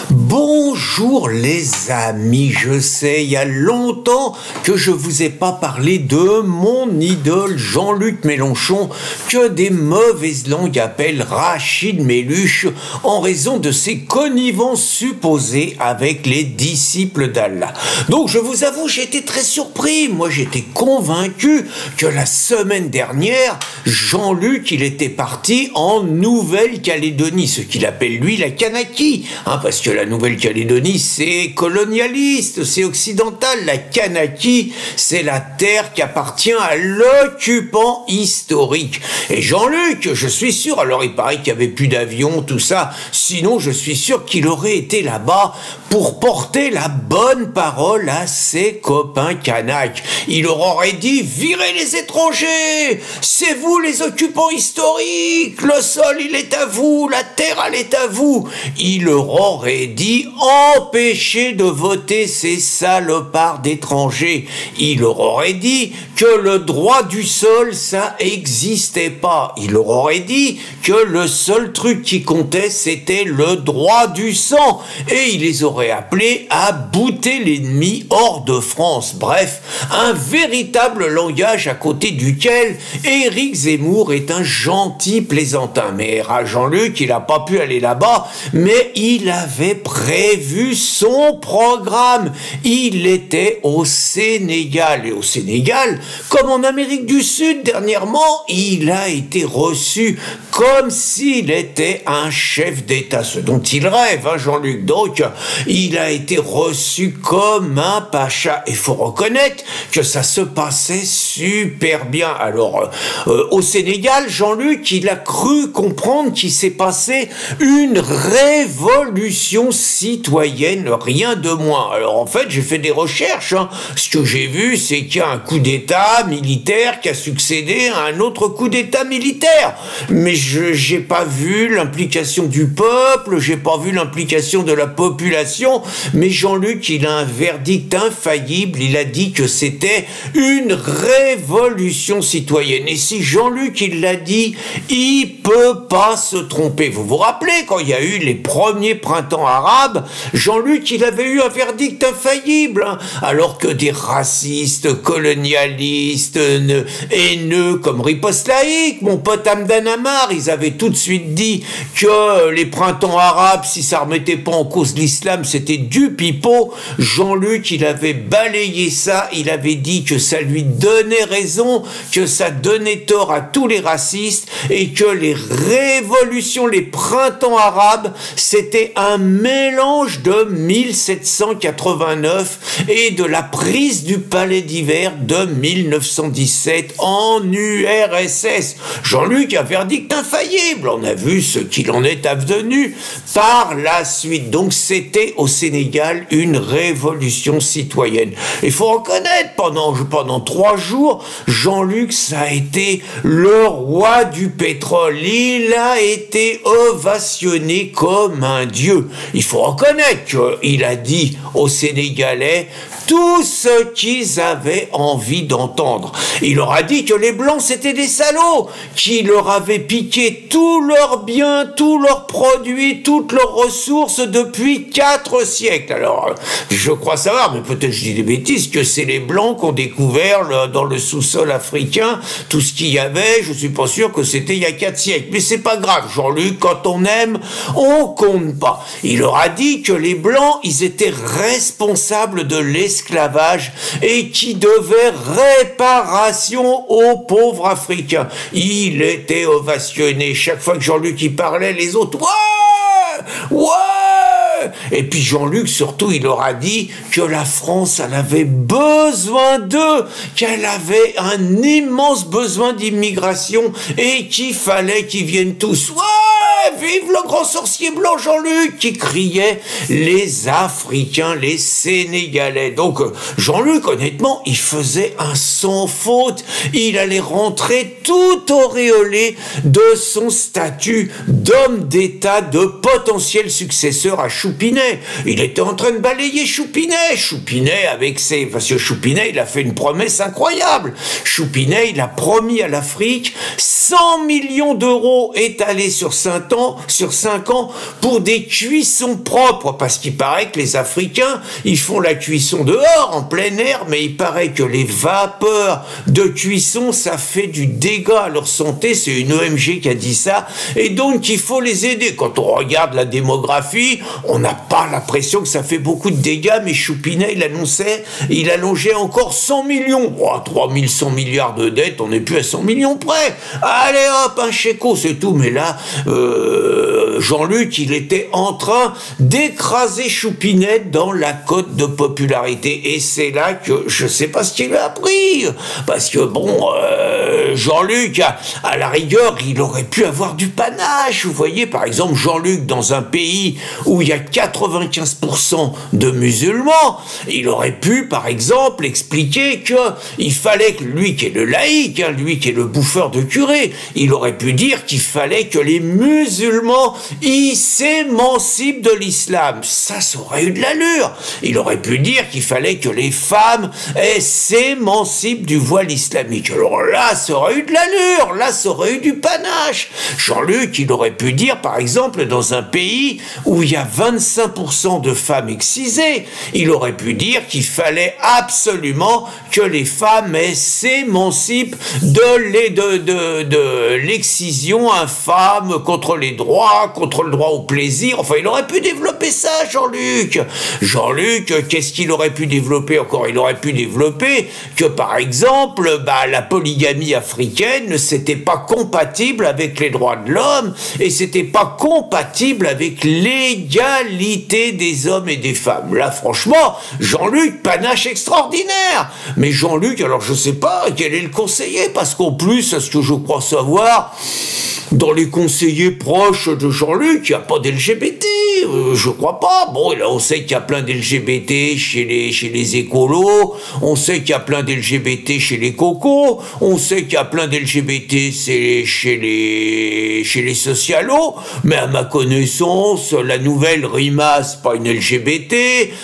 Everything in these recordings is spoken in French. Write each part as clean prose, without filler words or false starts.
Bonjour les amis, je sais, il y a longtemps que je vous ai pas parlé de mon idole Jean-Luc Mélenchon, que des mauvaises langues appellent Rachid Méluche, en raison de ses connivences supposées avec les disciples d'Allah. Donc je vous avoue, j'ai été très surpris, moi j'étais convaincu que la semaine dernière, Jean-Luc, il était parti en Nouvelle-Calédonie, ce qu'il appelle lui la Kanaki, parce que la Nouvelle-Calédonie, c'est colonialiste, c'est occidental. La Kanaki, c'est la terre qui appartient à l'occupant historique. Et Jean-Luc, je suis sûr, alors il paraît qu'il n'y avait plus d'avion, tout ça, sinon je suis sûr qu'il aurait été là-bas pour porter la bonne parole à ses copains Kanaks. Il leur aurait dit, virez les étrangers, c'est vous les occupants historiques, le sol il est à vous, la terre elle est à vous. Il leur aurait dit, empêchez de voter ces salopards d'étrangers. Il leur aurait dit que le droit du sol, ça existait pas. Il leur aurait dit que le seul truc qui comptait, c'était le droit du sang. Et il les aurait appelés à bouter l'ennemi hors de France. Bref, un véritable langage à côté duquel Éric Zemmour est un gentil plaisantin. Mais Jean-Luc, il n'a pas pu aller là-bas, mais il avait prévu son programme. Il était au Sénégal. Et au Sénégal, comme en Amérique du Sud dernièrement, il a été reçu comme s'il était un chef d'État, ce dont il rêve, Jean-Luc. Donc, il a été reçu comme un pacha. Il faut reconnaître que ça se passait super bien. Alors, au Sénégal, Jean-Luc, il a cru comprendre qu'il s'est passé une révolution citoyenne, rien de moins. Alors, en fait, j'ai fait des recherches. Ce que j'ai vu, c'est qu'il y a un coup d'État militaire qui a succédé à un autre coup d'État militaire. Mais j'ai pas vu l'implication du peuple, j'ai pas vu l'implication de la population, mais Jean-Luc, il a un verdict infaillible, il a dit que c'était une révolution citoyenne. Et si Jean-Luc, il l'a dit, il peut pas se tromper. Vous vous rappelez, quand il y a eu les premiers printemps arabes, Jean-Luc, il avait eu un verdict infaillible, alors que des racistes, colonialistes, haineux comme Riposte Laïque, mon pote Hamdan Amar, ils avaient tout de suite dit que les printemps arabes, si ça remettait pas en cause l'islam, c'était du pipeau. Jean-Luc, il avait balayé ça, il avait dit que ça lui donnait raison, que ça donnait tort à tous les racistes, et que les révolutions, les printemps arabes, c'était un mélange de 1789 et de la prise du palais d'hiver de 1917 en URSS. Jean-Luc a un verdict infaillible. On a vu ce qu'il en est advenu par la suite. Donc c'était au Sénégal une révolution citoyenne. Il faut reconnaître, pendant 3 jours, Jean-Luc, ça a été le roi du pétrole. Il a été ovationné comme un dieu. Il faut reconnaître qu'il a dit aux Sénégalais tout ce qu'ils avaient envie d'entendre. Il leur a dit que les Blancs, c'était des salauds, qui leur avaient piqué tous leurs biens, tous leurs produits, toutes leurs ressources depuis 4 siècles. Alors, je crois savoir, mais peut-être je dis des bêtises, que c'est les Blancs qui ont découvert dans le sous-sol africain tout ce qu'il y avait. Je suis pas sûr que c'était il y a 4 siècles. Mais c'est pas grave, Jean-Luc, quand on aime, on compte pas. Il leur a dit que les Blancs, ils étaient responsables de l'esclavage et qui devaient réparation aux pauvres Africains. Il était ovationné. Chaque fois que Jean-Luc y parlait, les autres, ouais, ouais. Et puis Jean-Luc, surtout, il leur a dit que la France, elle avait besoin d'eux, qu'elle avait un immense besoin d'immigration et qu'il fallait qu'ils viennent tous. Ouais! Vive le grand sorcier blanc Jean-Luc, qui criait les Africains, les Sénégalais. Donc Jean-Luc, honnêtement, il faisait un sans faute. Il allait rentrer tout auréolé de son statut d'homme d'État, de potentiel successeur à Choupinet. Il était en train de balayer Choupinet. Choupinet avec ses... Parce que Choupinet, il a fait une promesse incroyable. Choupinet, il a promis à l'Afrique 100 millions d'euros étalés sur 5 ans ans, sur 5 ans, pour des cuissons propres, parce qu'il paraît que les Africains, ils font la cuisson dehors, en plein air, mais il paraît que les vapeurs de cuisson, ça fait du dégât à leur santé, c'est une OMG qui a dit ça, et donc il faut les aider. Quand on regarde la démographie, on n'a pas l'impression que ça fait beaucoup de dégâts, mais Choupinet, il allongeait encore 100 millions. Oh, 3100 milliards de dettes, on n'est plus à 100 millions près. Allez hop, un chéco, c'est tout. Mais là, Jean-Luc, il était en train d'écraser Choupinet dans la cote de popularité. Et c'est là que je sais pas ce qu'il a appris. Parce que bon, Jean-Luc, à la rigueur, il aurait pu avoir du panache. Vous voyez, par exemple, Jean-Luc, dans un pays où il y a 95% de musulmans, il aurait pu, par exemple, expliquer que il fallait que lui qui est le laïc, hein, lui qui est le bouffeur de curé, il aurait pu dire qu'il fallait que les musulmans ils s'émancipent de l'islam. Ça aurait eu de l'allure. Il aurait pu dire qu'il fallait que les femmes s'émancipent du voile islamique. Alors là, ça aurait eu de l'allure. Là, ça aurait eu du panache. Jean-Luc, il aurait pu dire, par exemple, dans un pays où il y a 25% de femmes excisées, il aurait pu dire qu'il fallait absolument que les femmes s'émancipent de l'excision infâme contre les droits, contre le droit au plaisir. Enfin, il aurait pu développer ça, Jean-Luc. Jean-Luc, qu'est-ce qu'il aurait pu développer encore? Il aurait pu développer que, par exemple, la polygamie africaine, c'était pas compatible avec les droits de l'homme et c'était pas compatible avec l'égalité des hommes et des femmes. Là, franchement, Jean-Luc, panache extraordinaire. Mais Jean-Luc, alors je sais pas quel est le conseiller, parce qu'en plus, à ce que je crois savoir, dans les conseillers proches de Jean-Luc, il n'y a pas d'LGBT, je crois pas. Bon, là, on sait qu'il y a plein d'LGBT chez les écolos, on sait qu'il y a plein d'LGBT chez les cocos, on sait qu'il y a plein d'LGBT chez les socialos, mais à ma connaissance, la nouvelle Rima, c'est pas une LGBT,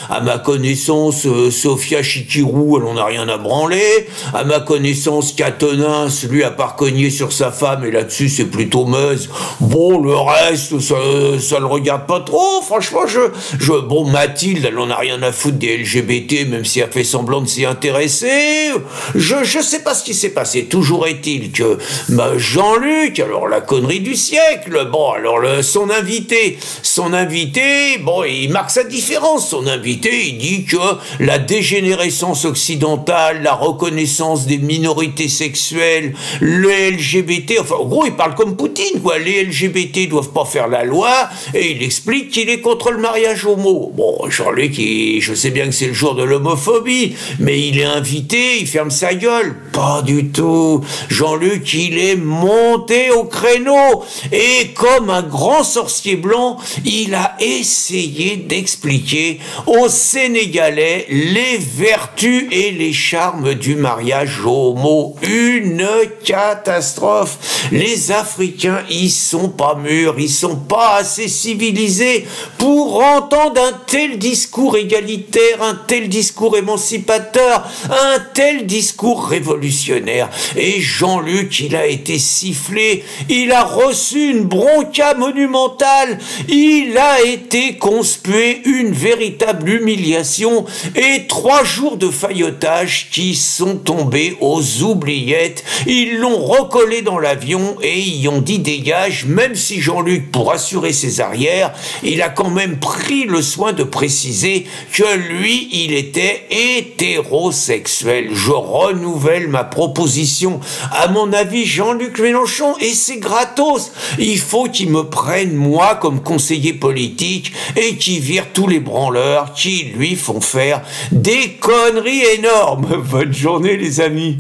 à ma connaissance, Sophia Chikirou, elle en a rien à branler, à ma connaissance, Catonins, lui a pas cogné sur sa femme, et là-dessus, c'est plutôt Meuse. Bon, le reste, ça le regarde pas trop. Franchement, bon, Mathilde, elle en a rien à foutre des LGBT, même si elle fait semblant de s'y intéresser. Je sais pas ce qui s'est passé. Toujours est-il que Jean-Luc, alors la connerie du siècle, bon, alors son invité, bon, il marque sa différence. Son invité, il dit que la dégénérescence occidentale, la reconnaissance des minorités sexuelles, le LGBT, enfin, en gros, il parle comme Poutine, quoi. Les LGBT doivent pas faire la loi, et il explique qu'il est contre le mariage homo. Bon, Jean-Luc, je sais bien que c'est le jour de l'homophobie, mais il est invité, il ferme sa gueule. Pas du tout. Jean-Luc, il est monté au créneau, et comme un grand sorcier blanc, il a essayé d'expliquer aux Sénégalais les vertus et les charmes du mariage homo. Une catastrophe. Les Africains, ils sont pas mûrs, ils sont pas assez civilisés pour entendre un tel discours égalitaire, un tel discours émancipateur, un tel discours révolutionnaire. Et Jean-Luc, il a été sifflé, il a reçu une bronca monumentale, il a été conspué, une véritable humiliation, et 3 jours de faillotage qui sont tombés aux oubliettes. Ils l'ont recollé dans l'avion et ils ont dit dégage, même si Jean-Luc, pour assurer ses arrières, il a quand même pris le soin de préciser que lui, il était hétérosexuel. Je renouvelle ma proposition. À mon avis, Jean-Luc Mélenchon, et c'est gratos, il faut qu'il me prenne moi comme conseiller politique et qu'il vire tous les branleurs qui lui font faire des conneries énormes. Bonne journée les amis.